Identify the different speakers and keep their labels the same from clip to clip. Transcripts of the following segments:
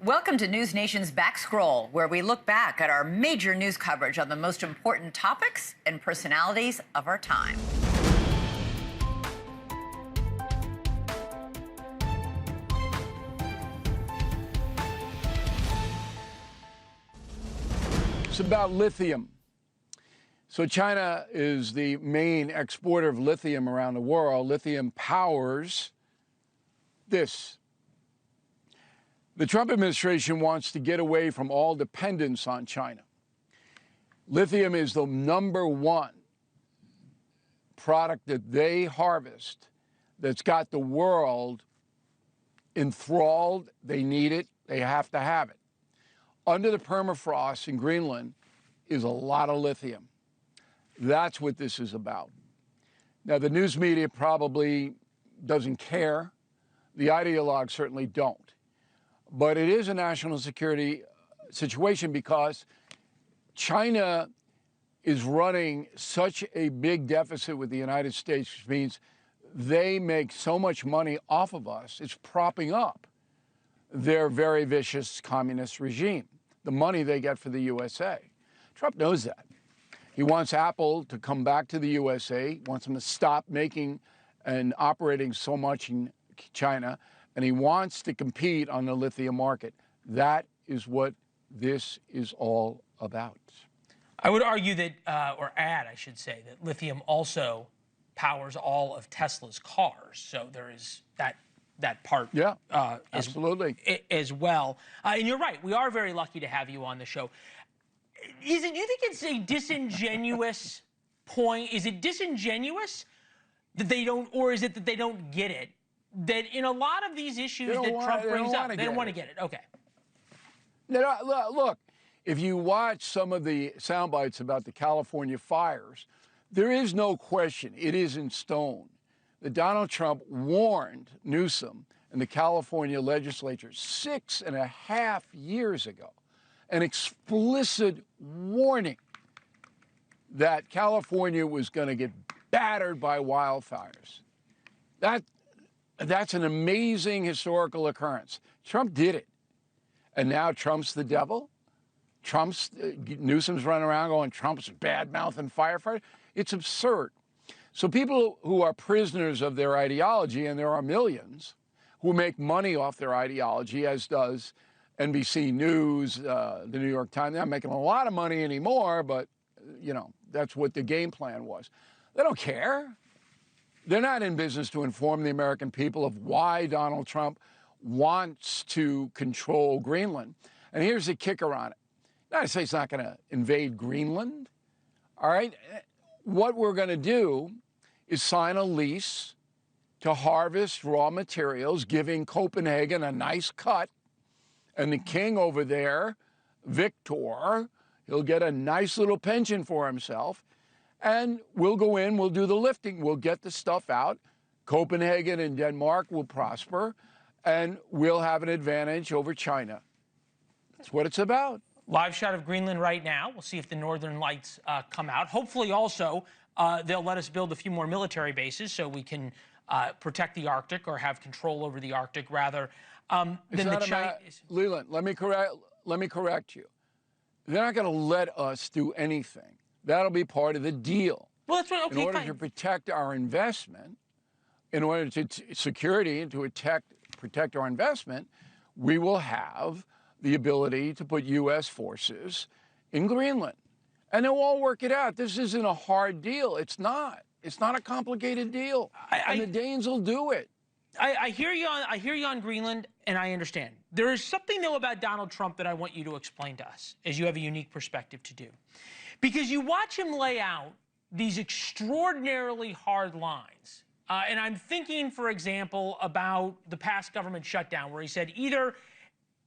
Speaker 1: Welcome to NewsNation's Backscroll, where we look back at our major news coverage on the most important topics and personalities of our time.
Speaker 2: It's about lithium. So China is the main exporter of lithium around the world. Lithium powers this. The Trump administration wants to get away from all dependence on China. Lithium is the #1 product that they harvest that's got the world enthralled. They need it. They have to have it. Under the permafrost in Greenland is a lot of lithium. That's what this is about. Now, the news media probably doesn't care. The ideologues certainly don't. But it is a national security situation because China is running such a big deficit with the United States, which means they make so much money off of us, it's propping up their very vicious communist regime, the money they get for the USA. Trump knows that. He wants Apple to come back to the USA, wants them to stop making and operating so much in China, and he wants to compete on the lithium market. That is what this is all about.
Speaker 3: I would argue that, or add, I should say, that lithium also powers all of Tesla's cars. So there is that part.
Speaker 2: Yeah, absolutely.
Speaker 3: As well. And you're right. We are very lucky to have you on the show. Do you think it's a disingenuous point? Is it disingenuous that they don't, or is it that they don't get it? That in a lot of these issues that Trump brings up, they don't want to get it. Okay.
Speaker 2: Look, if you watch some of the sound bites about the California fires, there is no question, it is in stone, that Donald Trump warned Newsom and the California legislature 6.5 years ago, an explicit warning that California was going to get battered by wildfires. That's an amazing historical occurrence. Trump did it. And now Trump's the devil. Newsom's running around going, Trump's bad-mouthing firefighters. It's absurd. So people who are prisoners of their ideology, and there are millions, who make money off their ideology, as does NBC News, the New York Times. They're not making a lot of money anymore, but, you know, that's what the game plan was. They don't care. They're not in business to inform the American people of why Donald Trump wants to control Greenland. And here's the kicker on it. The United States is not going to invade Greenland, all right? What we're going to do is sign a lease to harvest raw materials, giving Copenhagen a nice cut. And the king over there, Victor, he'll get a nice little pension for himself. And we'll go in, we'll do the lifting, we'll get the stuff out. Copenhagen and Denmark will prosper, and we'll have an advantage over China. That's what it's about.
Speaker 3: Live shot of Greenland right now. We'll see if the northern lights come out. Hopefully also they'll let us build a few more military bases so we can protect the Arctic, or have control over the Arctic rather than the Chinese.
Speaker 2: Leland, let me correct you. They're not going to let us do anything. That'll be part of the deal.
Speaker 3: Well, that's what, okay,
Speaker 2: in order
Speaker 3: fine.
Speaker 2: to protect our investment, in order to security and to protect our investment, we will have the ability to put U.S. forces in Greenland. And they'll all work it out. This isn't a hard deal. It's not. It's not a complicated deal. And the Danes will do it.
Speaker 3: I hear you on Greenland, and I understand. There is something, though, about Donald Trump that I want you to explain to us, as you have a unique perspective to do. Because you watch him lay out these extraordinarily hard lines. And I'm thinking, for example, about the past government shutdown, where he said either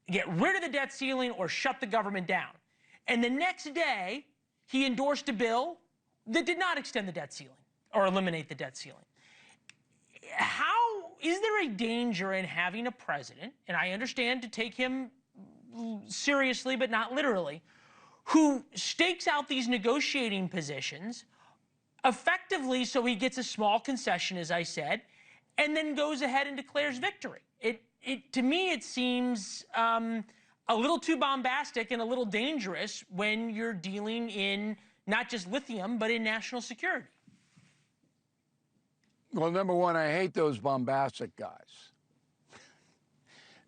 Speaker 3: get rid of the debt ceiling or shut the government down. And the next day, he endorsed a bill that did not extend the debt ceiling or eliminate the debt ceiling. Is there a danger in having a president, and I understand to take him seriously but not literally, who stakes out these negotiating positions effectively so he gets a small concession, as I said, and then goes ahead and declares victory? To me, it seems a little too bombastic and a little dangerous when you're dealing in not just lithium, but in national security?
Speaker 2: Well, number one, I hate those bombastic guys.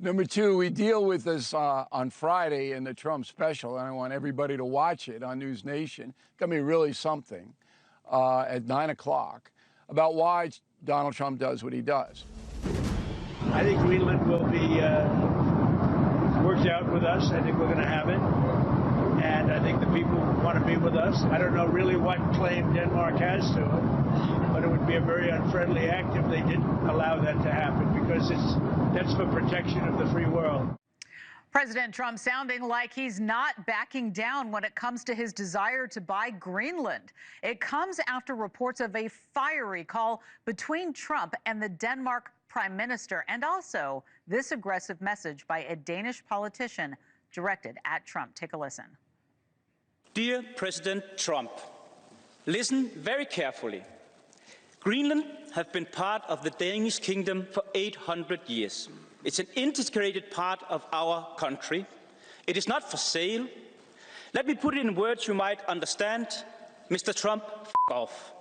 Speaker 2: Number two, we deal with this on Friday in the Trump special, and I want everybody to watch it on NewsNation. It's going to be really something at 9 o'clock about why Donald Trump does what he does.
Speaker 4: I think Greenland will be worked out with us. I think we're going to have it. And I think the people want to be with us. I don't know really what claim Denmark has to it, but it would be a very unfriendly act if they didn't allow that to happen, because that's for protection of the free world.
Speaker 5: President Trump sounding like he's not backing down when it comes to his desire to buy Greenland. It comes after reports of a fiery call between Trump and the Denmark Prime Minister, and also this aggressive message by a Danish politician directed at Trump. Take a listen.
Speaker 6: Dear President Trump, listen very carefully. Greenland has been part of the Danish kingdom for 800 years. It's an integrated part of our country. It is not for sale. Let me put it in words you might understand. Mr. Trump, f*** off.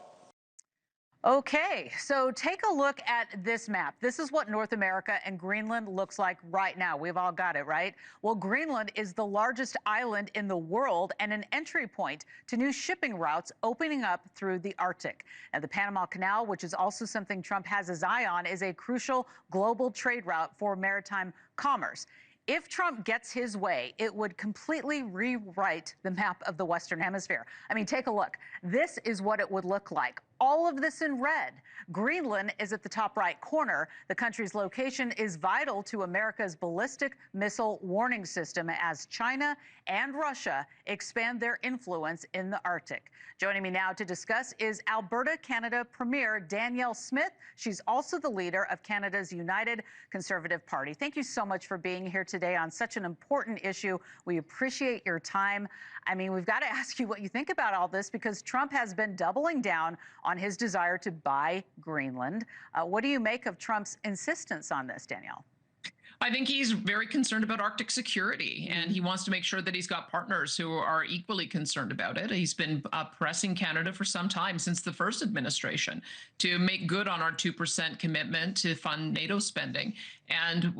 Speaker 5: Okay, so take a look at this map. This is what North America and Greenland looks like right now. We've all got it, right? Well, Greenland is the largest island in the world and an entry point to new shipping routes opening up through the Arctic. And the Panama Canal, which is also something Trump has his eye on, is a crucial global trade route for maritime commerce. If Trump gets his way, it would completely rewrite the map of the Western Hemisphere. I mean, take a look. This is what it would look like. All of this in red. Greenland is at the top right corner. The country's location is vital to America's ballistic missile warning system as China and Russia expand their influence in the Arctic. Joining me now to discuss is Alberta, Canada Premier Danielle Smith. She's also the leader of Canada's United Conservative Party. Thank you so much for being here today on such an important issue. We appreciate your time. I mean, we've got to ask you what you think about all this, because Trump has been doubling down on his desire to buy Greenland. What do you make of Trump's insistence on this, Danielle?
Speaker 7: I think he's very concerned about Arctic security, and he wants to make sure that he's got partners who are equally concerned about it. He's been pressing Canada for some time, since the first administration, to make good on our 2% commitment to fund NATO spending. And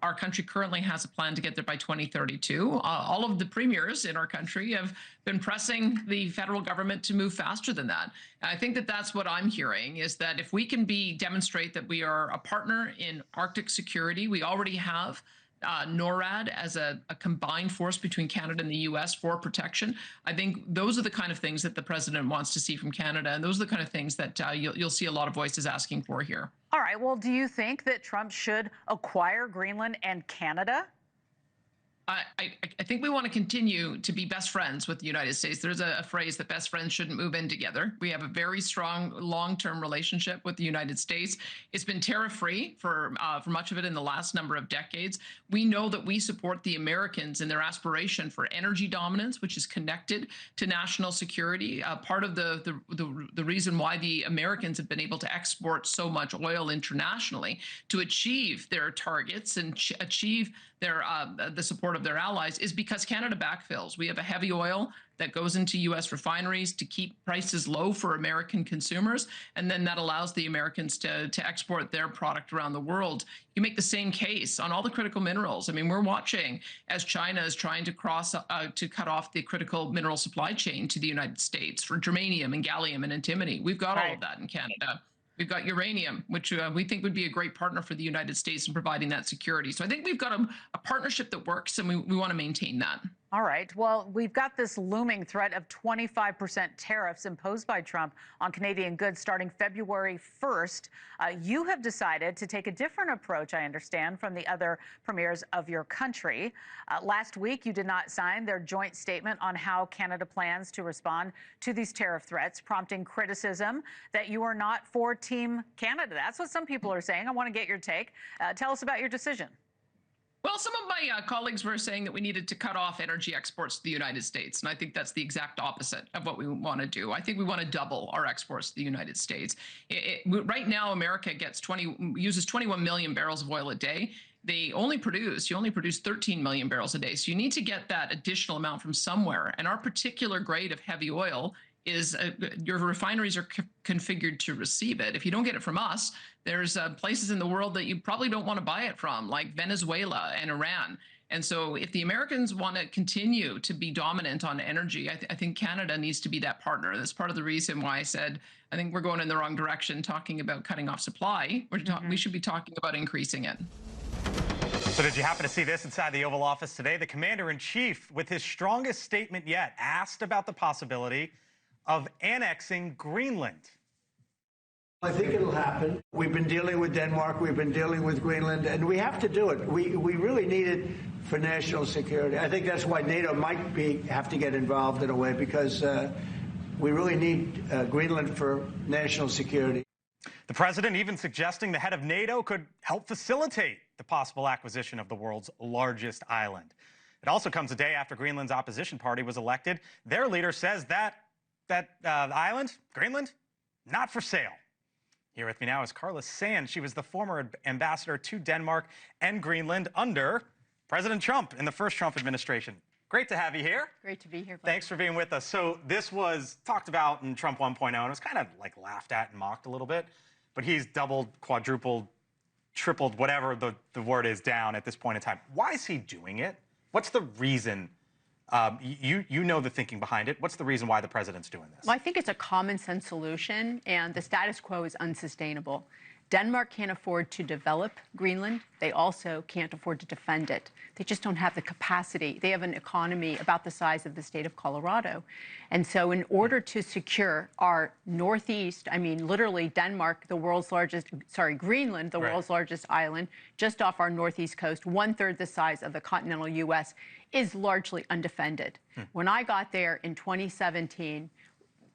Speaker 7: our country currently has a plan to get there by 2032. All of the premiers in our country have been pressing the federal government to move faster than that. And I think that that's what I'm hearing, is that if we can demonstrate that we are a partner in Arctic security, we already have NORAD as a combined force between Canada and the U.S. for protection. I think those are the kind of things that the president wants to see from Canada, and those are the kind of things that you'll see a lot of voices asking for here.
Speaker 5: All right. Well, do you think that Trump should acquire Greenland and Canada?
Speaker 7: I think we want to continue to be best friends with the United States. There's a phrase that best friends shouldn't move in together. We have a very strong long-term relationship with the United States. It's been tariff-free for much of it in the last number of decades. We know that we support the Americans in their aspiration for energy dominance, which is connected to national security. Part of the reason why the Americans have been able to export so much oil internationally to achieve their targets and achieve the support of their allies is because Canada backfills. We have a heavy oil that goes into U.S. refineries to keep prices low for American consumers, and then that allows the Americans to export their product around the world. You make the same case on all the critical minerals. I mean, we're watching as China is trying to cut off the critical mineral supply chain to the United States for germanium and gallium and antimony. We've got all of that in Canada. We've got uranium, which we think would be a great partner for the United States in providing that security. So I think we've got a partnership that works, and we want to maintain that.
Speaker 5: All right. Well, we've got this looming threat of 25% tariffs imposed by Trump on Canadian goods starting February 1st. You have decided to take a different approach, I understand, from the other premiers of your country. Last week, you did not sign their joint statement on how Canada plans to respond to these tariff threats, prompting criticism that you are not for Team Canada. That's what some people are saying. I want to get your take. Tell us about your decision.
Speaker 7: Well, some of my colleagues were saying that we needed to cut off energy exports to the United States, and I think that's the exact opposite of what we want to do. I think we want to double our exports to the United States. Right now, America uses 21 million barrels of oil a day. you only produce 13 million barrels a day. So you need to get that additional amount from somewhere. And our particular grade of heavy oil is your refineries are configured to receive it. If you don't get it from us, there's places in the world that you probably don't want to buy it from, like Venezuela and Iran. And so if the Americans want to continue to be dominant on energy, I think Canada needs to be that partner. That's part of the reason why I said I think we're going in the wrong direction talking about cutting off supply. We should be talking about increasing it.
Speaker 8: So did you happen to see this inside the Oval Office today? The commander-in-chief, with his strongest statement yet, asked about the possibility of annexing Greenland.
Speaker 4: I think it'll happen. We've been dealing with Denmark, we've been dealing with Greenland, and we have to do it. We really need it for national security. I think that's why NATO might have to get involved in a way, because we really need Greenland for national security.
Speaker 8: The president even suggesting the head of NATO could help facilitate the possible acquisition of the world's largest island. It also comes a day after Greenland's opposition party was elected. Their leader says that the island, Greenland, not for sale. Here with me now is Carla Sands. She was the former ambassador to Denmark and Greenland under President Trump in the first Trump administration. Great to have you here.
Speaker 5: Great to be here.
Speaker 8: Thanks for being with us. So this was talked about in Trump 1.0, and it was kind of like laughed at and mocked a little bit. But he's doubled, quadrupled, tripled, whatever the word is down at this point in time. Why is he doing it? What's the reason? You know the thinking behind it. What's the reason why the president's doing this?
Speaker 9: Well, I think it's a common sense solution, and the status quo is unsustainable. Denmark can't afford to develop Greenland. They also can't afford to defend it. They just don't have the capacity. They have an economy about the size of the state of Colorado. And so in order to secure our northeast, I mean, literally Denmark, the world's largest, Greenland, the world's largest island, just off our northeast coast, 1/3 the size of the continental U.S., is largely undefended. When I got there in 2017,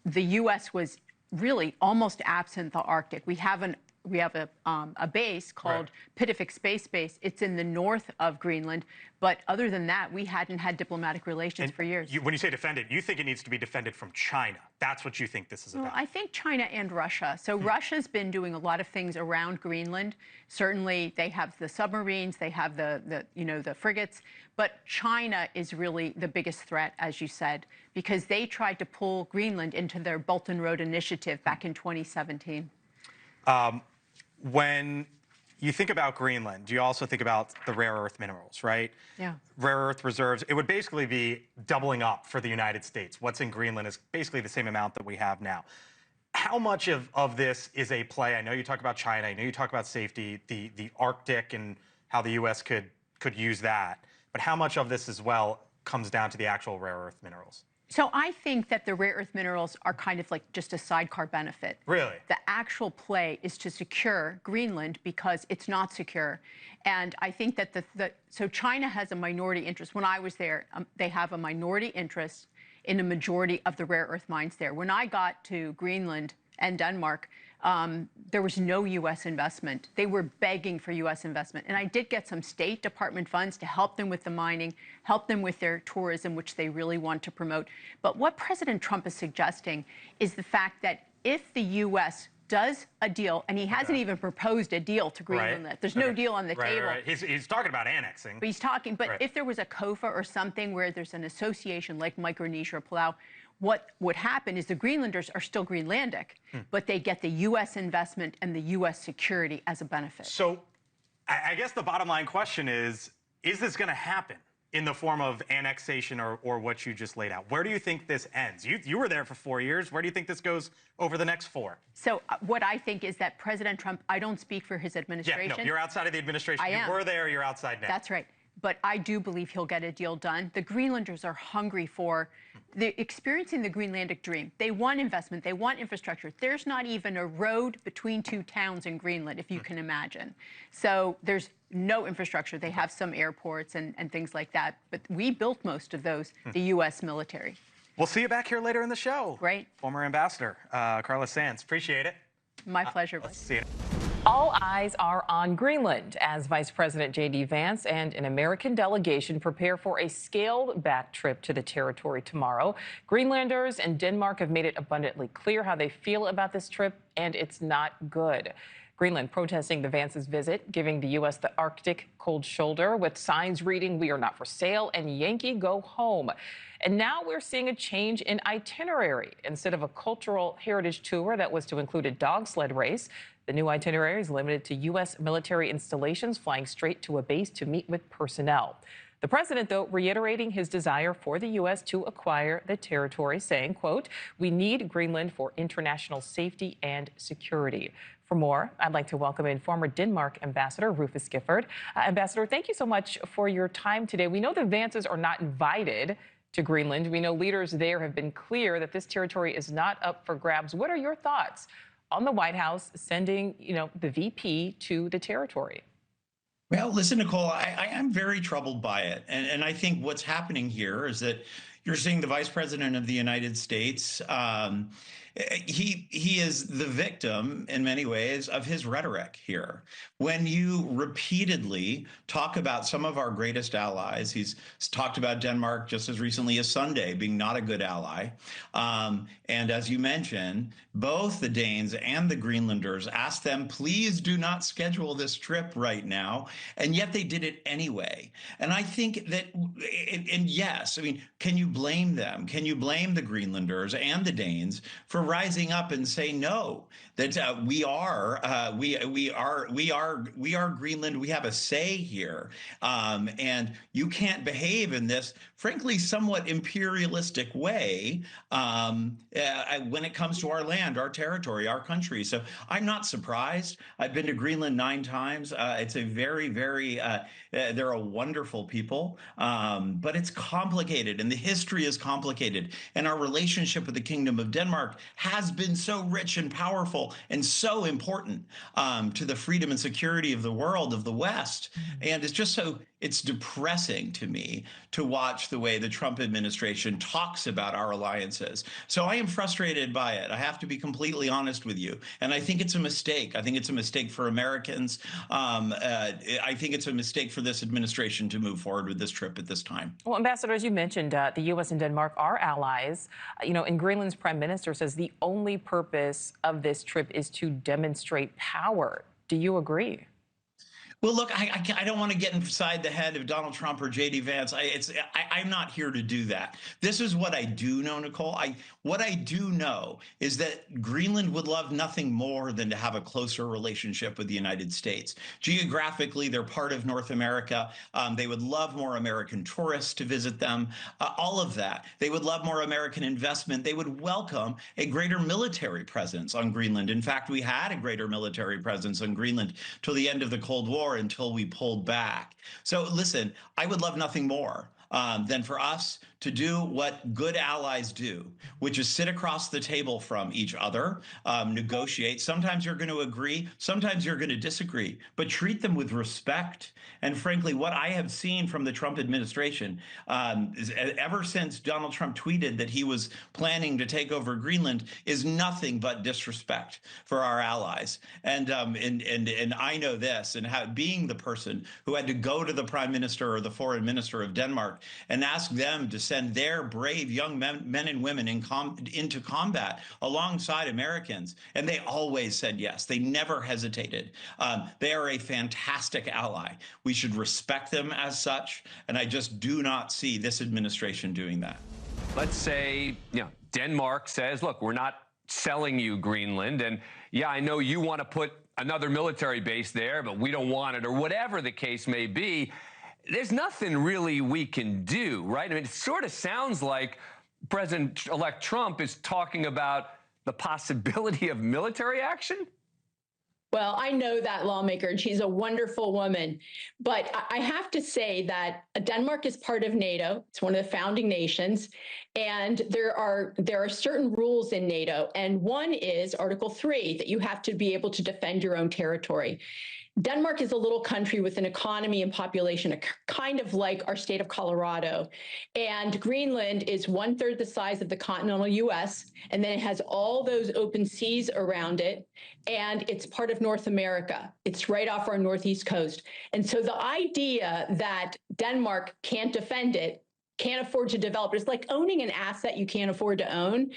Speaker 9: the U.S. was really almost absent the Arctic. We have a base called Pitofik Space Base. It's in the north of Greenland, but other than that, we hadn't had diplomatic relations for years.
Speaker 8: When you say defended, you think it needs to be defended from China. That's what you think this is about.
Speaker 9: Well, I think China and Russia. So Russia's been doing a lot of things around Greenland. Certainly, they have the submarines, they have the frigates, but China is really the biggest threat, as you said, because they tried to pull Greenland into their Belt and Road Initiative back in 2017.
Speaker 8: When you think about Greenland, you also think about the rare earth minerals, right?
Speaker 9: Yeah.
Speaker 8: Rare earth reserves, it would basically be doubling up for the United States. What's in Greenland is basically the same amount that we have now. How much of this is a play? I know you talk about China, I know you talk about safety, the Arctic and how the U.S. could use that, but how much of this as well comes down to the actual rare earth minerals?
Speaker 9: So I think that the rare earth minerals are kind of like just a sidecar benefit.
Speaker 8: Really?
Speaker 9: The actual play is to secure Greenland because it's not secure. And I think that so China has a minority interest. When I was there, they have a minority interest in a majority of the rare earth mines there. When I got to Greenland and Denmark, there was no U.S. investment. They were begging for U.S. investment. And I did get some State Department funds to help them with the mining, help them with their tourism, which they really want to promote. But what President Trump is suggesting is the fact that if the U.S. does a deal, and he hasn't even proposed a deal to Greenland. There's no deal on the table.
Speaker 8: He's talking about annexing.
Speaker 9: But he's talking, if there was a COFA or something where there's an association like Micronesia or Palau, what would happen is the Greenlanders are still Greenlandic, but they get the U.S. investment and the U.S. security as a benefit.
Speaker 8: So I guess the bottom line question is this going to happen in the form of annexation or what you just laid out? Where do you think this ends? You were there for 4 years. Where do you think this goes over the next 4?
Speaker 9: So what I think is that President Trump, I don't speak for his administration.
Speaker 8: Yeah, no, you're outside of the administration. You were there, you're outside now.
Speaker 9: That's right. But I do believe he'll get a deal done. The Greenlanders are hungry for experiencing the Greenlandic dream. They want investment. They want infrastructure. There's not even a road between 2 towns in Greenland, if you can imagine. So there's no infrastructure. They have some airports and things like that. But we built most of those, the U.S. military.
Speaker 8: We'll see you back here later in the show.
Speaker 9: Great.
Speaker 8: Former Ambassador Carla Sands. Appreciate it.
Speaker 9: My pleasure.
Speaker 8: Let's see you.
Speaker 10: All eyes are on Greenland as Vice President J.D. Vance and an American delegation prepare for a scaled-back trip to the territory tomorrow. Greenlanders and Denmark have made it abundantly clear how they feel about this trip, and it's not good. Greenland protesting the Vance's visit, giving the U.S. the Arctic cold shoulder with signs reading, "We are not for sale," and "Yankee, go home." And now we're seeing a change in itinerary. Instead of a cultural heritage tour that was to include a dog sled race, the new itinerary is limited to U.S. military installations, flying straight to a base to meet with personnel. The president, though, reiterating his desire for the U.S. to acquire the territory, saying, quote, "We need Greenland for international safety and security." For more, I'd like to welcome in former Denmark Ambassador Rufus Gifford. Ambassador, thank you so much for your time today. We know the Vances are not invited to Greenland. We know leaders there have been clear that this territory is not up for grabs. What are your thoughts on the White House sending, the VP to the territory?
Speaker 11: Well, listen, Nicole, I am very troubled by it. And I think what's happening here is that you're seeing the Vice President of the United States. He is the victim in many ways of his rhetoric here. When you repeatedly talk about some of our greatest allies, he's talked about Denmark just as recently as Sunday being not a good ally. And as you mentioned, both the Danes and the Greenlanders asked them, please do not schedule this trip right now. And yet they did it anyway. And I think that, and yes, I mean, can you blame them? Can you blame the Greenlanders and the Danes for rising up and say no? That we are Greenland. We have a say here, and you can't behave in this, frankly, somewhat imperialistic way when it comes to our land, our territory, our country. So I'm not surprised. I've been to Greenland 9 times. It's a very, very they're a wonderful people, but it's complicated, and the history is complicated, and our relationship with the Kingdom of Denmark has been so rich and powerful and so important to the freedom and security of the world, of the West. And it's just it's depressing to me to watch the way the Trump administration talks about our alliances. So I am frustrated by it. I have to be completely honest with you. And I think it's a mistake. I think it's a mistake for Americans. I think it's a mistake for this administration to move forward with this trip at this time.
Speaker 10: Well, Ambassador, as you mentioned, the U.S. and Denmark are allies. And Greenland's prime minister says the only purpose of this trip is to demonstrate power. Do you agree?
Speaker 11: Well, look, I don't want to get inside the head of Donald Trump or J.D. Vance. I'm not here to do that. This is what I do know, Nicole. What I do know is that Greenland would love nothing more than to have a closer relationship with the United States. Geographically, they're part of North America. They would love more American tourists to visit them, all of that. They would love more American investment. They would welcome a greater military presence on Greenland. In fact, we had a greater military presence on Greenland till the end of the Cold War, until we pulled back. So listen, I would love nothing more than for us to do what good allies do, which is sit across the table from each other, negotiate. Sometimes you're going to agree, sometimes you're going to disagree, but treat them with respect. And frankly, what I have seen from the Trump administration, ever since Donald Trump tweeted that he was planning to take over Greenland, is nothing but disrespect for our allies. And I know this, and being the person who had to go to the Prime Minister or the Foreign Minister of Denmark and ask them to send their brave young men and women into combat alongside Americans, and they always said yes. They never hesitated. They are a fantastic ally. We should respect them as such, and I just do not see this administration doing that.
Speaker 12: Let's say, Denmark says, look, we're not selling you Greenland, and yeah, I know you want to put another military base there, but we don't want it, or whatever the case may be. There's nothing really we can do, right? I mean, it sort of sounds like President-elect Trump is talking about the possibility of military action.
Speaker 13: Well, I know that lawmaker, and she's a wonderful woman. But I have to say that Denmark is part of NATO. It's one of the founding nations. And there are certain rules in NATO. And one is Article 3, that you have to be able to defend your own territory. Denmark is a little country with an economy and population kind of like our state of Colorado. And Greenland is 1/3 the size of the continental U.S., and then it has all those open seas around it, and it's part of North America. It's right off our northeast coast. And so the idea that Denmark can't defend it, can't afford to develop it, it's like owning an asset you can't afford to own.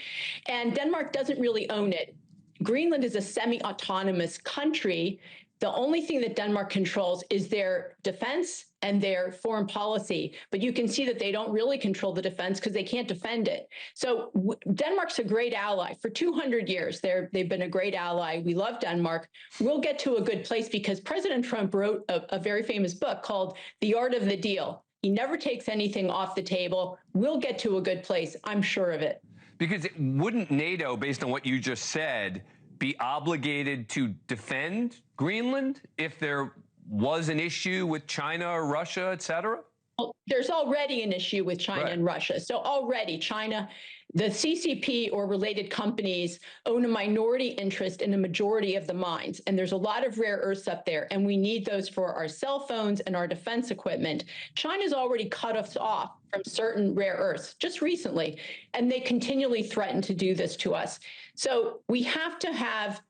Speaker 13: And Denmark doesn't really own it. Greenland is a semi-autonomous country. The only thing that Denmark controls is their defense and their foreign policy. But you can see that they don't really control the defense because they can't defend it. So Denmark's a great ally. For 200 years, they've been a great ally. We love Denmark. We'll get to a good place because President Trump wrote a very famous book called The Art of the Deal. He never takes anything off the table. We'll get to a good place. I'm sure of it.
Speaker 12: Because wouldn't NATO, based on what you just said, be obligated to defend Greenland if there was an issue with China or Russia, et cetera?
Speaker 13: Well, there's already an issue with China and Russia. So already China, the CCP or related companies own a minority interest in a majority of the mines. And there's a lot of rare earths up there. And we need those for our cell phones and our defense equipment. China's already cut us off from certain rare earths just recently. And they continually threaten to do this to us. So we have to have,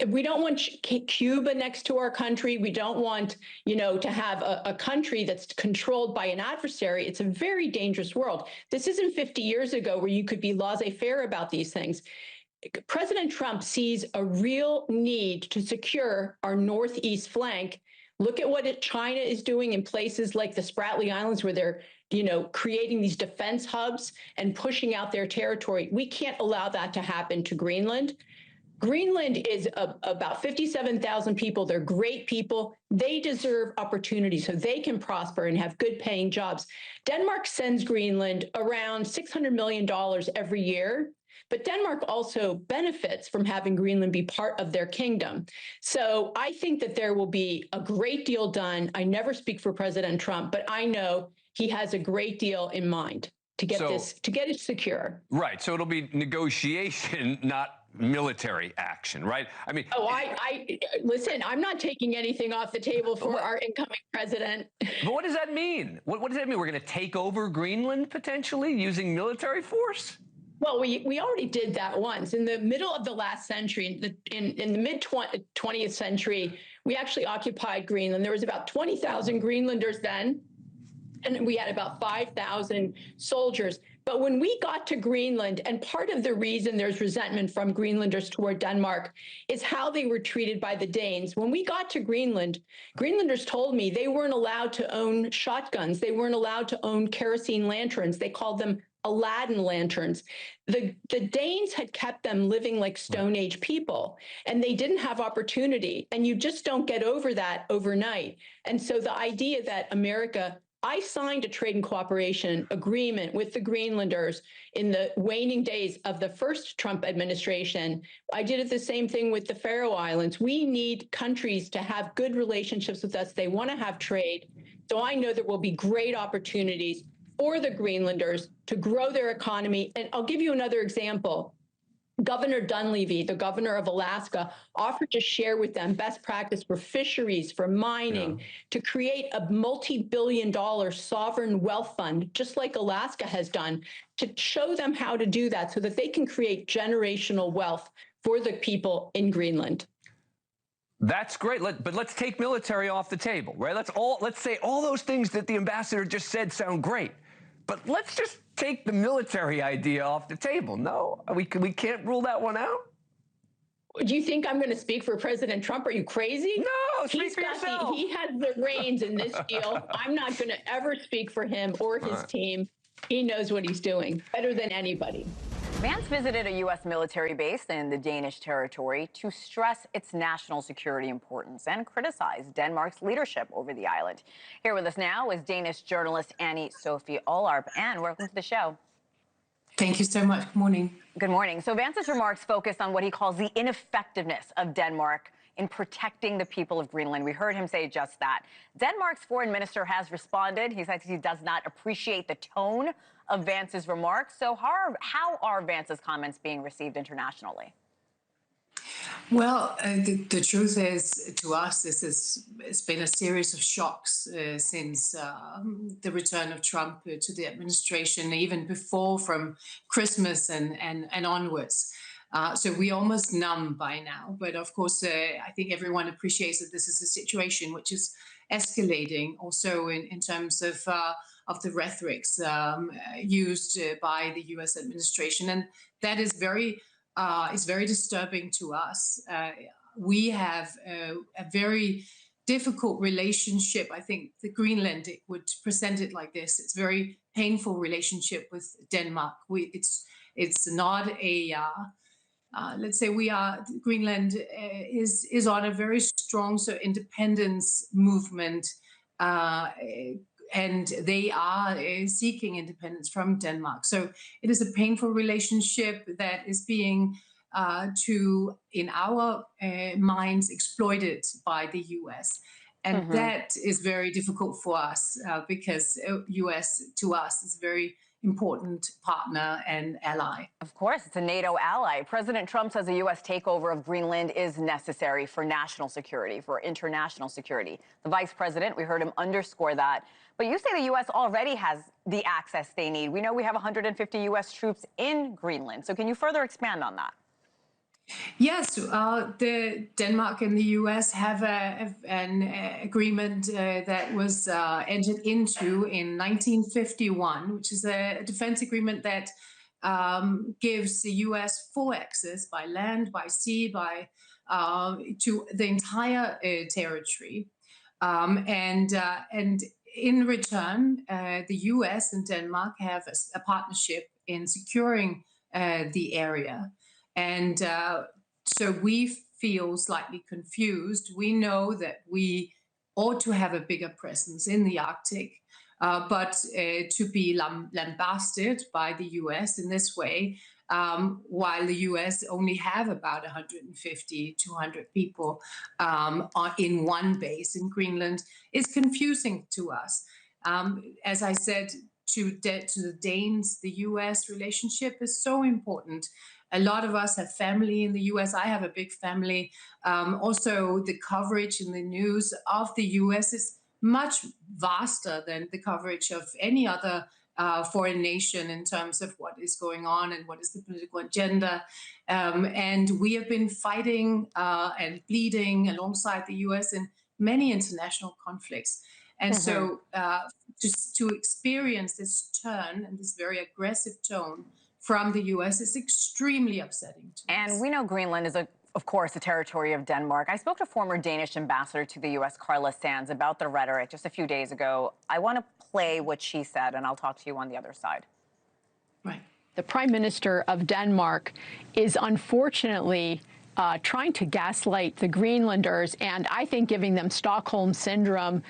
Speaker 13: we don't want Cuba next to our country. We don't want, to have a country that's controlled by an adversary. It's a very dangerous world. This isn't 50 years ago where you could be laissez-faire about these things. President Trump sees a real need to secure our northeast flank. Look at what China is doing in places like the Spratly Islands where they're creating these defense hubs and pushing out their territory. We can't allow that to happen to Greenland. Greenland is about 57,000 people. They're great people. They deserve opportunity so they can prosper and have good paying jobs. Denmark sends Greenland around $600 million every year, but Denmark also benefits from having Greenland be part of their kingdom. So I think that there will be a great deal done. I never speak for President Trump, but I know he has a great deal in mind to get it secure.
Speaker 12: Right. So it'll be negotiation, not military action, right? I mean,
Speaker 13: listen, I'm not taking anything off the table for our incoming president.
Speaker 12: But what does that mean? What does that mean? We're going to take over Greenland potentially using military force?
Speaker 13: Well, we already did that once in the middle of the last century. In the mid 20th century, we actually occupied Greenland. There was about 20,000 Greenlanders then, and we had about 5,000 soldiers. But when we got to Greenland, and part of the reason there's resentment from Greenlanders toward Denmark is how they were treated by the Danes. When we got to Greenland, Greenlanders told me they weren't allowed to own shotguns. They weren't allowed to own kerosene lanterns. They called them Aladdin lanterns. The Danes had kept them living like Stone Age people, and they didn't have opportunity. And you just don't get over that overnight. And so the idea that I signed a trade and cooperation agreement with the Greenlanders in the waning days of the first Trump administration. I did the same thing with the Faroe Islands. We need countries to have good relationships with us. They want to have trade. So I know there will be great opportunities for the Greenlanders to grow their economy. And I'll give you another example. Governor Dunleavy, the governor of Alaska, offered to share with them best practice for fisheries, for mining, to create a multi-billion-dollar sovereign wealth fund, just like Alaska has done, to show them how to do that so that they can create generational wealth for the people in Greenland.
Speaker 12: That's great, but let's take military off the table, right? Let's say all those things that the ambassador just said sound great. But let's just take the military idea off the table. No, we can't rule that one out.
Speaker 13: Do you think I'm going to speak for President Trump? Are you crazy?
Speaker 12: No, speak for yourself.
Speaker 13: He has the reins in this deal. I'm not going to ever speak for him or his team. He knows what he's doing better than anybody.
Speaker 1: Vance visited a U.S. military base in the Danish territory to stress its national security importance and criticize Denmark's leadership over the island. Here with us now is Danish journalist Annie-Sophie Aalrup. Anne, welcome to the show.
Speaker 14: Thank you so much. Good morning.
Speaker 1: Good morning. So Vance's remarks focused on what he calls the ineffectiveness of Denmark in protecting the people of Greenland. We heard him say just that. Denmark's foreign minister has responded. He says he does not appreciate the tone of Vance's remarks. So how are Vance's comments being received internationally?
Speaker 14: Well, the truth is, to us, it's been a series of shocks since the return of Trump to the administration, even before, from Christmas and onwards. So we're almost numb by now. But of course, I think everyone appreciates that this is a situation which is escalating also in terms of the rhetorics used by the U.S. administration. And that is very is very disturbing to us. We have a very difficult relationship. I think the Greenlandic would present it like this. It's a very painful relationship with Denmark. It's not a let's say Greenland is on a very strong independence movement, and they are seeking independence from Denmark. So it is a painful relationship that is being, in our minds, exploited by the U.S. And that is very difficult for us because U.S. to us is a very important partner and ally.
Speaker 1: Of course, it's a NATO ally. President Trump says a U.S. takeover of Greenland is necessary for national security, for international security. The vice president, we heard him underscore that. But you say the U.S. already has the access they need. We know we have 150 U.S. troops in Greenland. So can you further expand on that?
Speaker 14: Yes, the Denmark and the U.S. have an agreement that was entered into in 1951, which is a defense agreement that gives the U.S. full access by land, by sea, to the entire territory, and in return, the U.S. and Denmark have a partnership in securing the area. And so we feel slightly confused. We know that we ought to have a bigger presence in the Arctic, but to be lambasted by the U.S. in this way, while the U.S. only have about 150, 200 people in one base in Greenland, is confusing to us. As I said, to the Danes, the U.S. relationship is so important. A lot of us have family in the U.S. I have a big family. Also, the coverage in the news of the U.S. is much vaster than the coverage of any other foreign nation in terms of what is going on and what is the political agenda. And we have been fighting and bleeding alongside the U.S. in many international conflicts. And so just to experience this turn and this very aggressive tone from the U.S. is extremely upsetting to us.
Speaker 1: And we know Greenland is, of course, a territory of Denmark. I spoke to former Danish ambassador to the U.S., Carla Sands, about the rhetoric just a few days ago. I want to play what she said, and I'll talk to you on the other side.
Speaker 14: Right.
Speaker 13: The Prime Minister of Denmark is unfortunately trying to gaslight the Greenlanders, and I think giving them Stockholm syndrome,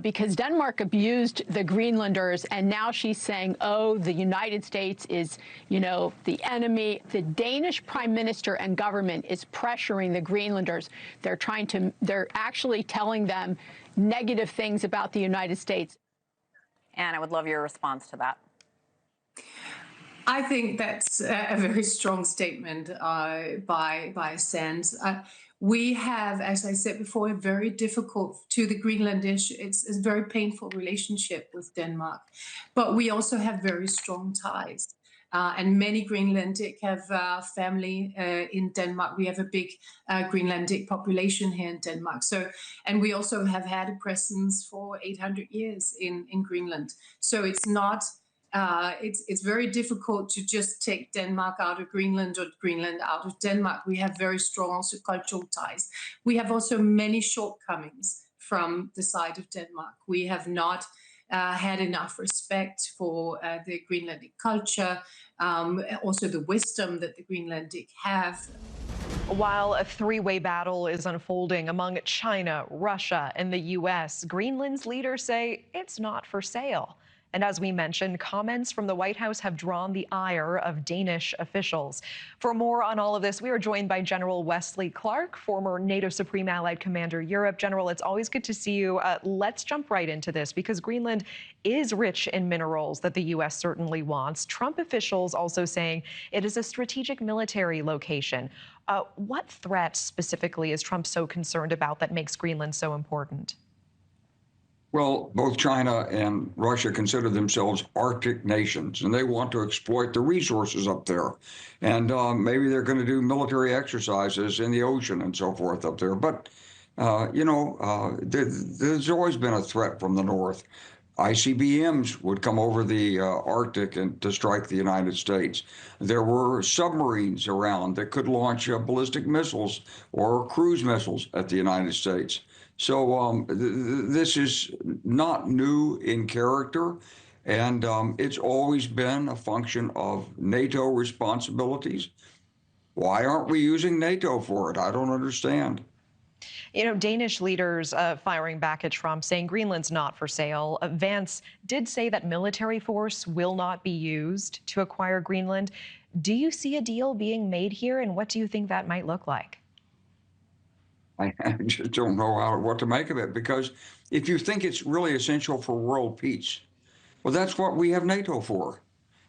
Speaker 13: because Denmark abused the Greenlanders, and now she's saying, oh, the United States is, the enemy. The Danish Prime Minister and government is pressuring the Greenlanders. They're actually telling them negative things about the United States.
Speaker 1: And I would love your response to that.
Speaker 14: I think that's a very strong statement by Sands. We have, as I said before, a very difficult to the Greenlandish. It's a very painful relationship with Denmark, but we also have very strong ties. And many Greenlandic have family in Denmark. We have a big Greenlandic population here in Denmark. And we also have had a presence for 800 years in Greenland. So it's not. It's very difficult to just take Denmark out of Greenland or Greenland out of Denmark. We have very strong also cultural ties. We have also many shortcomings from the side of Denmark. We have not had enough respect for the Greenlandic culture, also the wisdom that the Greenlandic have.
Speaker 15: While a three-way battle is unfolding among China, Russia, and the U.S., Greenland's leaders say it's not for sale. And as we mentioned, comments from the White House have drawn the ire of Danish officials. For more on all of this, we are joined by General Wesley Clark, former NATO Supreme Allied Commander Europe. General, it's always good to see you. Let's jump right into this because Greenland is rich in minerals that the U.S. certainly wants. Trump officials also saying it is a strategic military location. What threat specifically is Trump so concerned about that makes Greenland so important?
Speaker 16: Well, both China and Russia consider themselves Arctic nations, and they want to exploit the resources up there. And maybe they're going to do military exercises in the ocean and so forth up there. But, there's always been a threat from the north. ICBMs would come over the Arctic and to strike the United States. There were submarines around that could launch ballistic missiles or cruise missiles at the United States. So this is not new in character, and it's always been a function of NATO responsibilities. Why aren't we using NATO for it? I don't understand.
Speaker 15: You know, Danish leaders firing back at Trump, saying Greenland's not for sale. Vance did say that military force will not be used to acquire Greenland. Do you see a deal being made here, and what do you think that might look like?
Speaker 16: I just don't know what to make of it, because if you think it's really essential for world peace, well, that's what we have NATO for.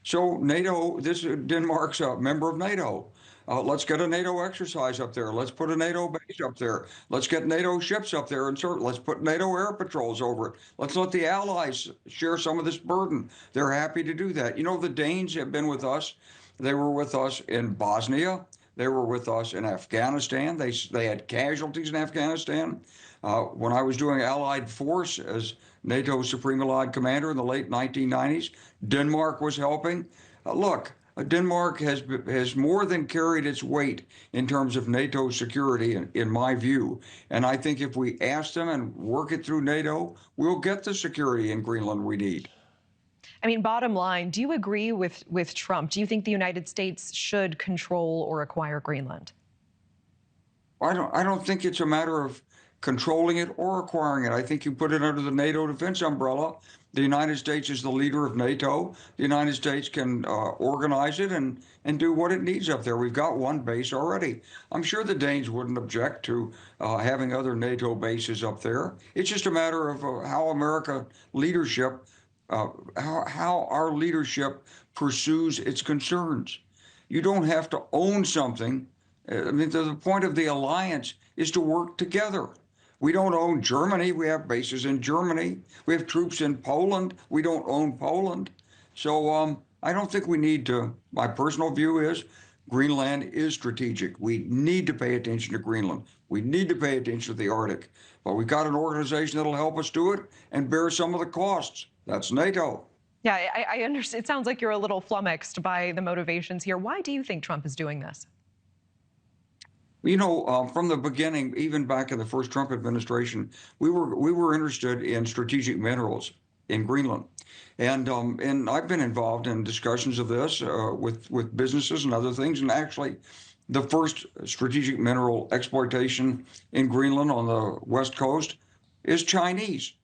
Speaker 16: So NATO, Denmark's a member of NATO. Let's get a NATO exercise up there. Let's put a NATO base up there. Let's get NATO ships up there and let's put NATO air patrols over it. Let's let the allies share some of this burden. They're happy to do that. You know, the Danes have been with us. They were with us in Bosnia. They were with us in Afghanistan. They had casualties in Afghanistan. When I was doing Allied Force as NATO Supreme Allied Commander in the late 1990s, Denmark was helping. Look, Denmark has more than carried its weight in terms of NATO security, in my view. And I think if we ask them and work it through NATO, we'll get the security in Greenland we need.
Speaker 15: I mean, bottom line, do you agree with Trump? Do you think the United States should control or acquire Greenland?
Speaker 16: I don't think it's a matter of controlling it or acquiring it. I think you put it under the NATO defense umbrella. The United States is the leader of NATO. The United States can organize it and do what it needs up there. We've got one base already. I'm sure the Danes wouldn't object to having other NATO bases up there. It's just a matter of how America leadership, how our leadership pursues its concerns. You don't have to own something. I mean, the point of the alliance is to work together. We don't own Germany. We have bases in Germany. We have troops in Poland. We don't own Poland. So I don't think we need to. My personal view is Greenland is strategic. We need to pay attention to Greenland. We need to pay attention to the Arctic. But we've got an organization that'll help us do it and bear some of the costs. That's NATO.
Speaker 15: Yeah, I understand. It sounds like you're a little flummoxed by the motivations here. Why do you think Trump is doing this?
Speaker 16: You know, from the beginning, even back in the first Trump administration, we were interested in strategic minerals in Greenland, and I've been involved in discussions of this with businesses and other things. And actually, the first strategic mineral exploitation in Greenland on the west coast is Chinese,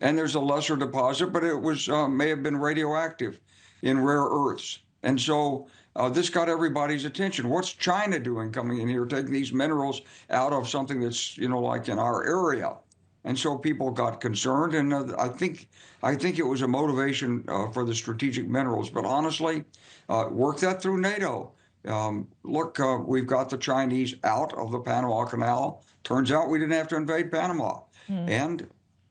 Speaker 16: and there's a lesser deposit, but it was may have been radioactive in rare earths, and so. This got everybody's attention. What's China doing coming in here, taking these minerals out of something that's, you know, like in our area? And so people got concerned, and I think it was a motivation for the strategic minerals. But honestly, work that through NATO. Look, we've got the Chinese out of the Panama Canal. Turns out we didn't have to invade Panama, and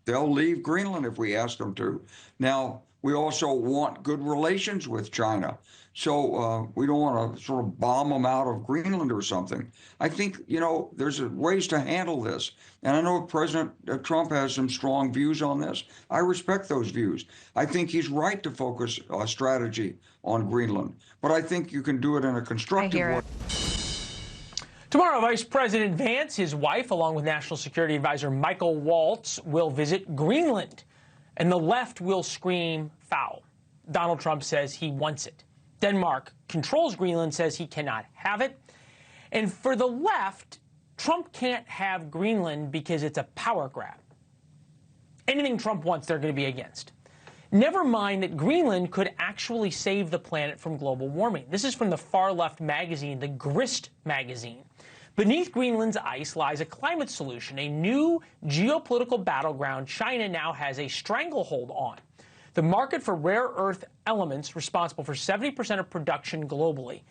Speaker 16: they'll leave Greenland if we ask them to. Now, we also want good relations with China. So we don't want to sort of bomb them out of Greenland or something. I think, you know, there's ways to handle this. And I know President Trump has some strong views on this. I respect those views. I think he's right to focus strategy on Greenland. But I think you can do it in a constructive way.
Speaker 3: Tomorrow, Vice President Vance, his wife, along with National Security Advisor Michael Waltz, will visit Greenland. And the left will scream foul. Donald Trump says he wants it. Denmark controls Greenland, says he cannot have it. And for the left, Trump can't have Greenland because it's a power grab. Anything Trump wants, they're going to be against. Never mind that Greenland could actually save the planet from global warming. This is from the far-left magazine, the Grist magazine. Beneath Greenland's ice lies a climate solution, a new geopolitical battleground China now has a stranglehold on. The market for rare earth elements responsible for 70% of production globally.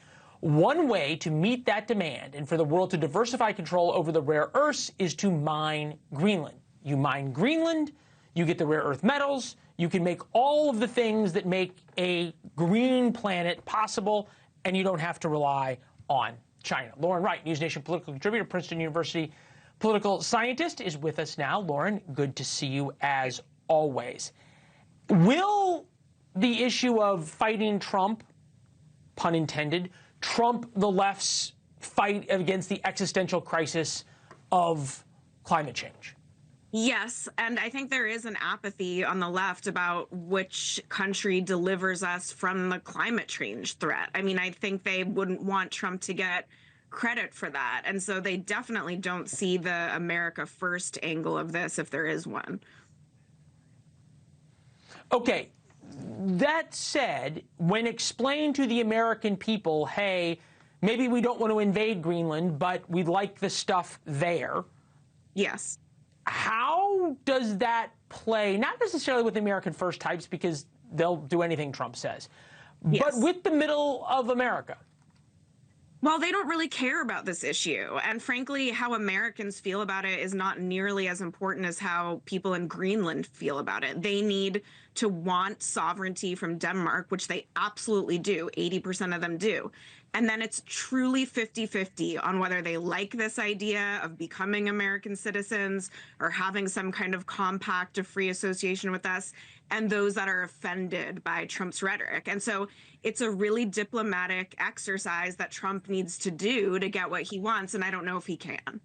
Speaker 3: One way to meet that demand and for the world to diversify control over the rare earths is to mine Greenland. You mine Greenland, you get the rare earth metals, you can make all of the things that make a green planet possible, and you don't have to rely on China. Lauren Wright, NewsNation political contributor, Princeton University political scientist, is with us now. Lauren, good to see you as always. Will the issue of fighting Trump, pun intended, trump the left's fight against the existential crisis of climate change?
Speaker 17: Yes, and I think there is an apathy on the left about which country delivers us from the climate change threat. I mean, I think they wouldn't want Trump to get credit for that. And so they definitely don't see the America First angle of this, if there is one.
Speaker 3: Okay, that said, when explained to the American people, hey, maybe we don't want to invade Greenland, but we like the stuff there.
Speaker 17: Yes.
Speaker 3: How does that play, not necessarily with American First types, because they'll do anything Trump says, but with the middle of America?
Speaker 17: Well, they don't really care about this issue. And frankly, how Americans feel about it is not nearly as important as how people in Greenland feel about it. They need to want sovereignty from Denmark, which they absolutely do. 80% of them do. And then it's truly 50-50 on whether they like this idea of becoming American citizens or having some kind of compact of free association with us, and those that are offended by Trump's rhetoric. And so it's a really diplomatic exercise that Trump needs to do to get what he wants, and I don't know if he can.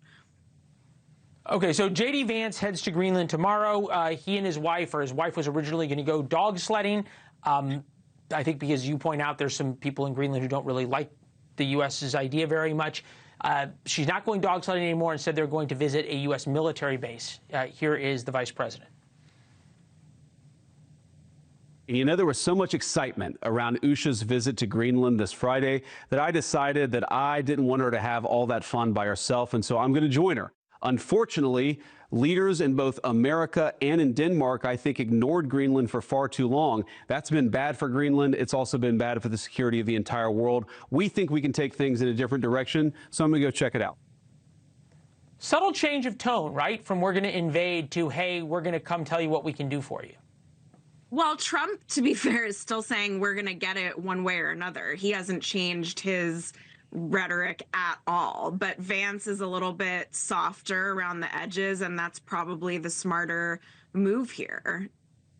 Speaker 3: Okay, so J.D. Vance heads to Greenland tomorrow. He and his wife, or his wife was originally going to go dog sledding. I think because you point out there's some people in Greenland who don't really like the U.S.'s idea very much. She's not going dog sledding anymore. Instead, they're going to visit a U.S. military base. Here is the vice president.
Speaker 18: You know, there was so much excitement around Usha's visit to Greenland this Friday that I decided that I didn't want her to have all that fun by herself, and so I'm going to join her. Unfortunately, leaders in both America and in Denmark, I think, ignored Greenland for far too long. That's been bad for Greenland. It's also been bad for the security of the entire world. We think we can take things in a different direction, so I'm going to go check it out.
Speaker 3: Subtle change of tone, right? From we're going to invade to, hey, we're going to come tell you what we can do for you.
Speaker 17: Well, Trump, to be fair, is still saying we're going to get it one way or another. He hasn't changed his rhetoric at all, but Vance is a little bit softer around the edges, and that's probably the smarter move here.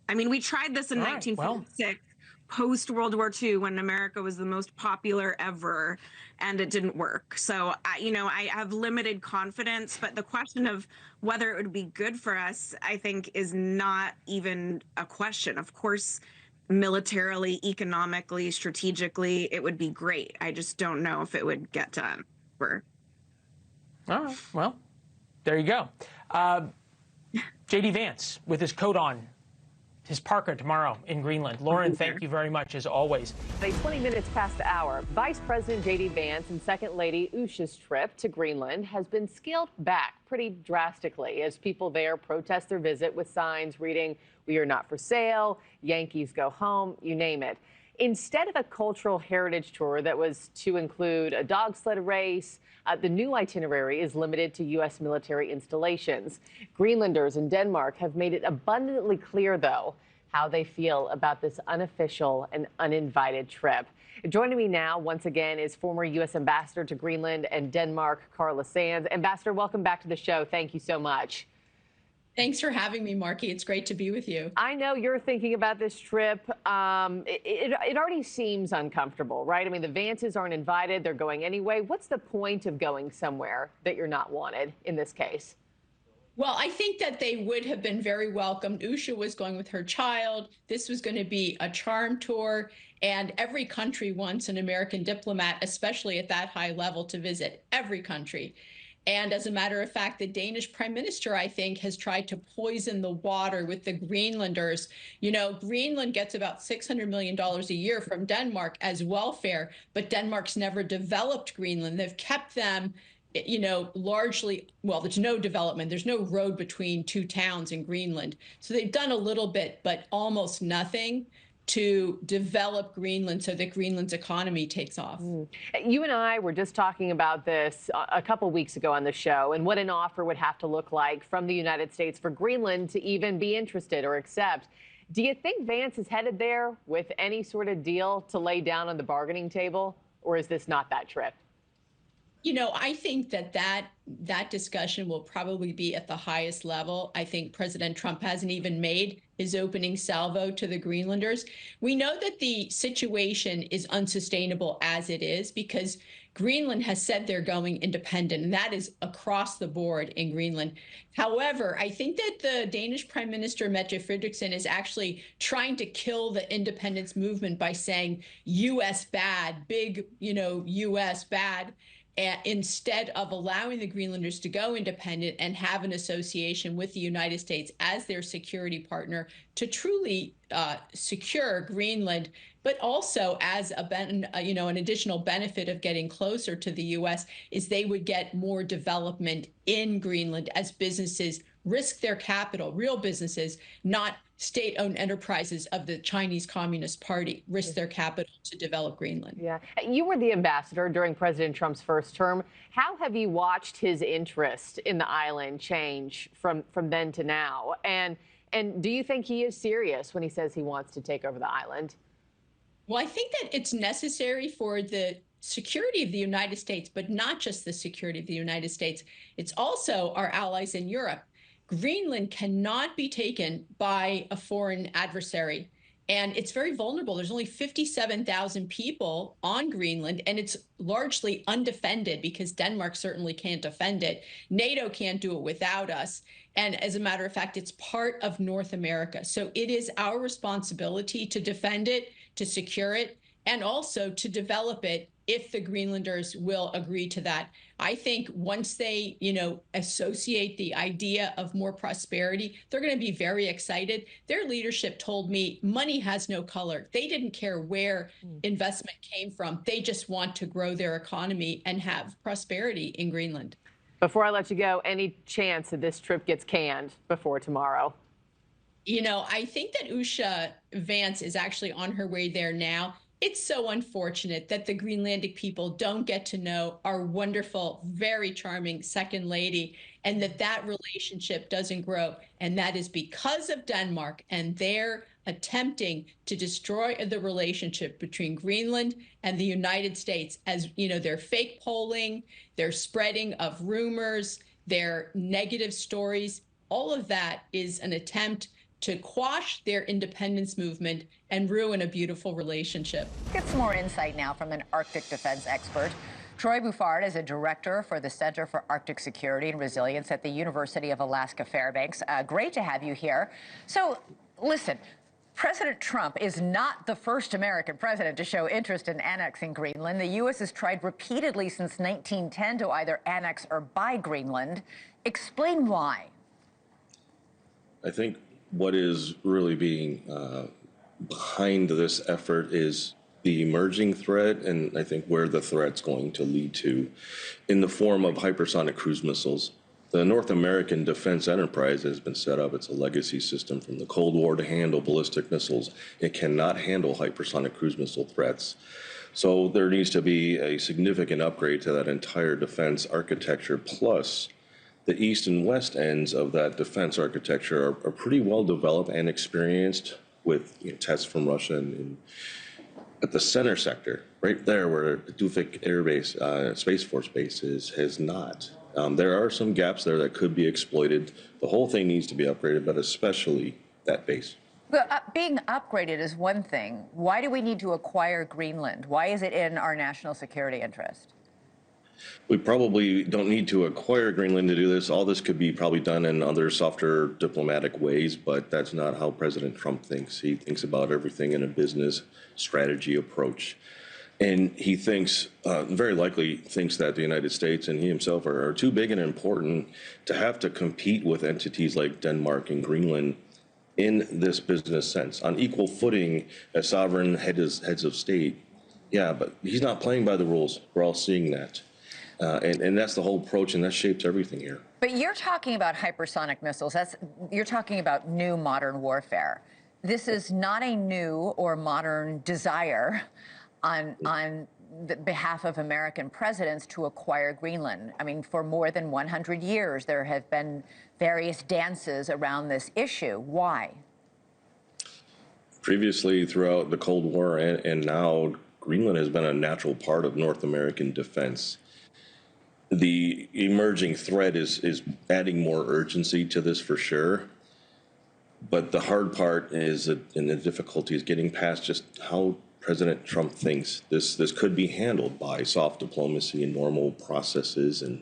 Speaker 17: I mean, we tried this in 1946, post-World War II, when America was the most popular ever, and it didn't work. So, I have limited confidence, but the question of whether it would be good for us, I think, is not even a question. Of course, militarily, economically, strategically, it would be great. I just don't know if it would get done. All
Speaker 3: right, well, there you go. J.D. Vance with his coat on, his parka tomorrow in Greenland. Lauren, thank you very much, as always.
Speaker 10: 20 minutes past the hour, Vice President J.D. Vance and Second Lady Usha's trip to Greenland has been scaled back pretty drastically as people there protest their visit with signs reading, "We are not for sale," "Yankees go home," you name it. Instead of a cultural heritage tour that was to include a dog sled race, the new itinerary is limited to U.S. military installations. Greenlanders in Denmark have made it abundantly clear, though, how they feel about this unofficial and uninvited trip. Joining me now, once again, is former U.S. Ambassador to Greenland and Denmark, Carla Sands. Ambassador, welcome back to the show. Thank you so much.
Speaker 13: Thanks for having me, Marky. It's great to be with you.
Speaker 10: I know you're thinking about this trip. It already seems uncomfortable, right? I mean, the Vances aren't invited. They're going anyway. What's the point of going somewhere that you're not wanted in this case?
Speaker 13: Well, I think that they would have been very welcomed. Usha was going with her child. This was going to be a charm tour. And every country wants an American diplomat, especially at that high level, to visit every country. And as a matter of fact, the Danish prime minister, I think, has tried to poison the water with the Greenlanders. You know, Greenland gets about $600 million a year from Denmark as welfare, but Denmark's never developed Greenland. They've kept them, you know, largely, well, there's no development. There's no road between two towns in Greenland. So they've done a little bit, but almost nothing to develop Greenland so that Greenland's economy takes off.
Speaker 10: You and I were just talking about this a couple weeks ago on the show and what an offer would have to look like from the United States for Greenland to even be interested or accept. Do you think Vance is headed there with any sort of deal to lay down on the bargaining table, or is this not that trip?
Speaker 13: You know, I think that discussion will probably be at the highest level. I think President Trump hasn't even made is opening salvo to the Greenlanders. We know that the situation is unsustainable as it is because Greenland has said they're going independent, and that is across the board in Greenland. However, I think that the Danish Prime Minister, Mette Frederiksen, is actually trying to kill the independence movement by saying U.S. bad, big, U.S. bad, instead of allowing the Greenlanders to go independent and have an association with the United States as their security partner to truly secure Greenland, but also as an additional benefit of getting closer to the U.S. is they would get more development in Greenland as businesses risk their capital, real businesses, not state-owned enterprises of the Chinese Communist Party, risk their capital to develop Greenland.
Speaker 19: Yeah. You were the ambassador during President Trump's first term. How have you watched his interest in the island change from then to now? And do you think he is serious when he says he wants to take over the island?
Speaker 13: Well, I think that it's necessary for the security of the United States, but not just the security of the United States. It's also our allies in Europe. Greenland cannot be taken by a foreign adversary, and it's very vulnerable. There's only 57,000 people on Greenland, and it's largely undefended because Denmark certainly can't defend it. NATO can't do it without us. And as a matter of fact, it's part of North America. So it is our responsibility to defend it, to secure it, and also to develop it if the Greenlanders will agree to that. I think once they, associate the idea of more prosperity, they're going to be very excited. Their leadership told me money has no color. They didn't care where investment came from. They just want to grow their economy and have prosperity in Greenland.
Speaker 19: Before I let you go, any chance that this trip gets canned before tomorrow?
Speaker 13: I think that Vance is actually on her way there now. It's so unfortunate that the Greenlandic people don't get to know our wonderful, very charming second lady, and that relationship doesn't grow. And that is because of Denmark and their attempting to destroy the relationship between Greenland and the United States. As their fake polling, their spreading of rumors, their negative stories, all of that is an attempt to quash their independence movement and ruin a beautiful relationship.
Speaker 1: Get some more insight now from an Arctic defense expert. Troy Bouffard is a director for the Center for Arctic Security and Resilience at the University of Alaska Fairbanks. Great to have you here. So, listen, President Trump is not the first American president to show interest in annexing Greenland. The U.S. has tried repeatedly since 1910 to either annex or buy Greenland. Explain why.
Speaker 20: I think what is really being behind this effort is the emerging threat, and I think where the threat's going to lead to, in the form of hypersonic cruise missiles. The North American defense enterprise has been set up. It's a legacy system from the Cold War to handle ballistic missiles. It cannot handle hypersonic cruise missile threats. So there needs to be a significant upgrade to that entire defense architecture, plus the east and west ends of that defense architecture are pretty well developed and experienced with tests from Russia. And at the center sector, right there where Duvik Air Base, Space Force Base is, has not. There are some gaps there that could be exploited. The whole thing needs to be upgraded, but especially that base.
Speaker 1: Well, being upgraded is one thing. Why do we need to acquire Greenland? Why is it in our national security interest?
Speaker 20: We probably don't need to acquire Greenland to do this. All this could be probably done in other softer diplomatic ways, but that's not how President Trump thinks. He thinks about everything in a business strategy approach. And he thinks, very likely thinks that the United States and he himself are too big and important to have to compete with entities like Denmark and Greenland in this business sense, on equal footing as sovereign heads of state. Yeah, but he's not playing by the rules. We're all seeing that. And that's the whole approach, and that shapes everything here.
Speaker 1: But you're talking about hypersonic missiles. You're talking about new modern warfare. This is not a new or modern desire on the behalf of American presidents to acquire Greenland. I mean, for more than 100 years, there have been various dances around this issue. Why?
Speaker 20: Previously, throughout the Cold War and now, Greenland has been a natural part of North American defense. The emerging threat is adding more urgency to this for sure. But the hard part is, and the difficulty is getting past just how President Trump thinks this could be handled by soft diplomacy and normal processes, and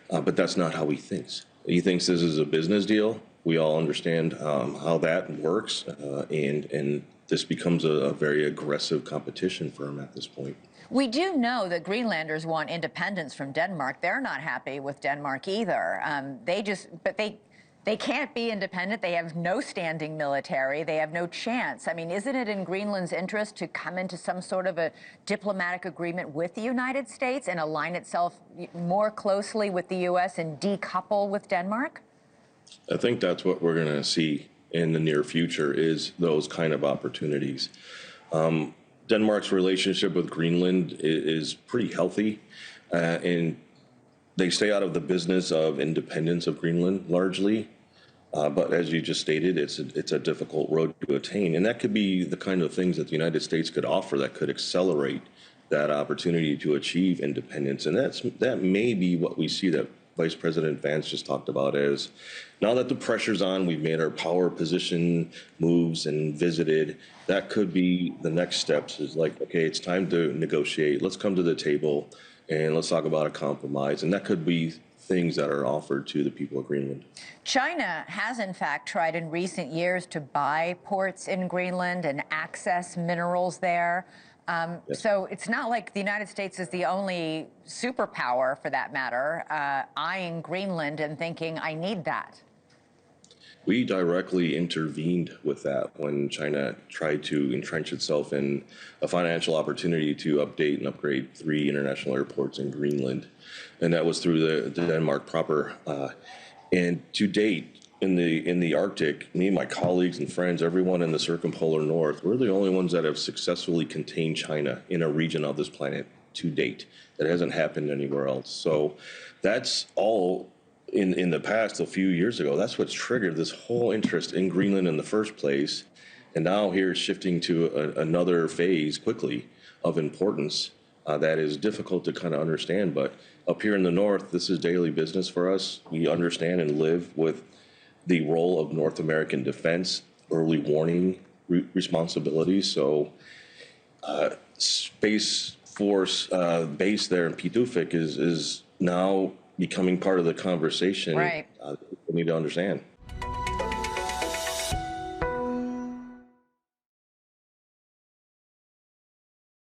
Speaker 20: but that's not how he thinks. He thinks this is a business deal. We all understand how that works, and this becomes a very aggressive competition for him at this point.
Speaker 21: We do know that Greenlanders want independence from Denmark. They're not happy with Denmark either. They can't be independent. They have no standing military. They have no chance. I mean, isn't it in Greenland's interest to come into some sort of a diplomatic agreement with the United States and align itself more closely with the U.S. and decouple with Denmark?
Speaker 20: I think that's what we're going to see in the near future, is those kind of opportunities. Denmark's relationship with Greenland is pretty healthy, and they stay out of the business of independence of Greenland largely. But as you just stated, it's a difficult road to attain. And that could be the kind of things that the United States could offer that could accelerate that opportunity to achieve independence. And that may be what we see that Vice President Vance just talked about, as now that the pressure's on, we've made our power position moves and visited, that could be the next steps, is like, okay, it's time to negotiate. Let's come to the table and let's talk about a compromise. And that could be things that are offered to the people of Greenland.
Speaker 21: China has, in fact, tried in recent years to buy ports in Greenland and access minerals there.
Speaker 20: Yes.
Speaker 21: So it's not like the United States is the only superpower, for that matter, eyeing Greenland and thinking, I need that.
Speaker 20: We directly intervened with that when China tried to entrench itself in a financial opportunity to update and upgrade 3 international airports in Greenland. And that was through the Denmark proper. And to date, in the Arctic, me and my colleagues and friends, everyone in the circumpolar north, we're the only ones that have successfully contained China in a region of this planet to date. That hasn't happened anywhere else. So that's all in the past, a few years ago. That's what's triggered this whole interest in Greenland in the first place. And now here it's shifting to another phase quickly of importance that is difficult to kind of understand. But up here in the north, this is daily business for us. We understand and live with the role of North American defense, early warning responsibilities. So Space Force base there in Pituffik is now becoming part of the conversation.
Speaker 21: Right.
Speaker 20: We need to understand.